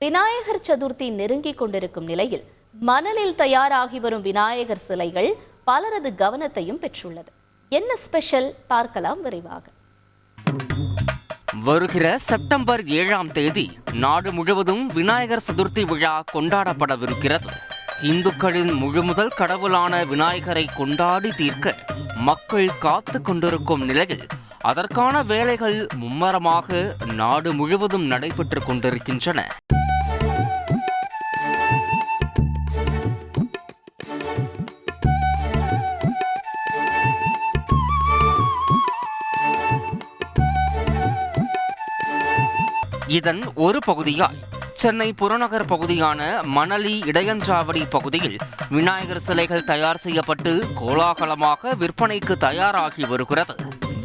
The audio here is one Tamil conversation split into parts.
விநாயகர் சதுர்த்தி நெருங்கிக் கொண்டிருக்கும் நிலையில் மணலில் தயாராகி வரும் விநாயகர் சிலைகள் பலரது கவனத்தையும் பெற்றுள்ளது. என்ன ஸ்பெஷல் பார்க்கலாம் விரைவாக. வருகிற செப்டம்பர் 7ஆம் தேதி நாடு முழுவதும் விநாயகர் சதுர்த்தி விழா கொண்டாடப்படவிருக்கிறது. இந்துக்களின் முழுமுதல் கடவுளான விநாயகரை கொண்டாடி தீர்க்க மக்கள் காத்து கொண்டிருக்கும் நிலையில் அதற்கான வேலைகள் மும்மரமாக நாடு முழுவதும் நடைபெற்றுக் கொண்டிருக்கின்றன. இதன் ஒரு பகுதியாய் சென்னை புறநகர் பகுதியான மணலி இடையஞ்சாவடி பகுதியில் விநாயகர் சிலைகள் தயார் செய்யப்பட்டு கோலாகலமாக விற்பனைக்கு தயாராகி வருகிறது.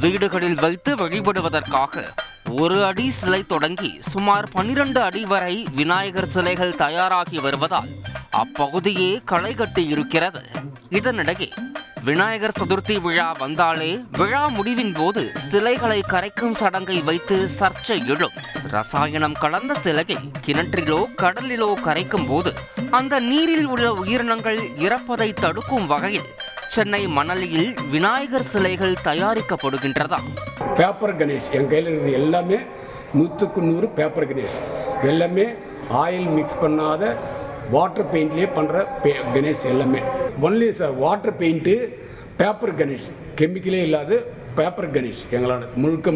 வீடுகளில் வைத்து வழிபடுவதற்காக 1 அடி சிலை தொடங்கி சுமார் 12 அடி வரை விநாயகர் சிலைகள் தயாராகி வருவதால் அப்பகுதியே களை கட்டி இருக்கிறது. இதனிடையே விநாயகர் சதுர்த்தி விழா வந்தாலே விழா முடிவின் போது சிலைகளை கரைக்கும் சடங்கை வைத்து சர்ச்சை எழும். ரசாயனம் கலந்த சிலையை கிணற்றிலோ கடலிலோ கரைக்கும் போது அந்த நீரில் உள்ள உயிரினங்கள் இறப்பதை தடுக்கும் வகையில் சென்னை மணலியில் விநாயகர் சிலைகள் தயாரிக்கப்படுகின்றதா? பேப்பர் கணேஷ் என் கையில் இருக்கிறது எல்லாமே 100க்கு 100 பேப்பர் கணேஷ். எல்லாமே ஆயில் மிக்ஸ் பண்ணாத வாட்டர் பெயிண்ட்லேயே பண்ணுற கணேஷ் எல்லாமே. Only sir water paint paper Ganesh, கெமிக்கலே இல்லாத பேப்பர் கணேஷ். எங்களோட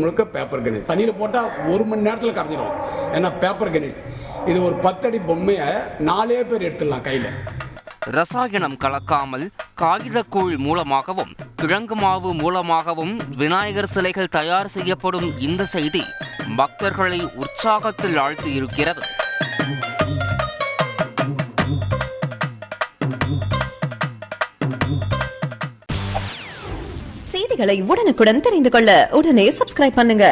முழுக்க பேப்பர் கணேஷ். தண்ணியில் போட்டால் 1 மணி நேரத்தில் கரைஞ்சிடும். ஏன்னா பேப்பர் கணேஷ் இது ஒரு 10 அடி பொம்மையை 4 பேர் எடுத்துடலாம் கையில். ரசாயனம் கலக்காமல் காகிதக்கூழ் மூலமாகவும் கிழங்கு மாவு மூலமாகவும் விநாயகர் சிலைகள் தயார் செய்யப்படும் இந்த செய்தி பக்தர்களை உற்சாகத்தில் ஆழ்த்தி இருக்கிறது. செய்திகளை உடனுக்குடன் தெரிந்து கொள்ள உடனே சப்ஸ்கிரைப் பண்ணுங்க.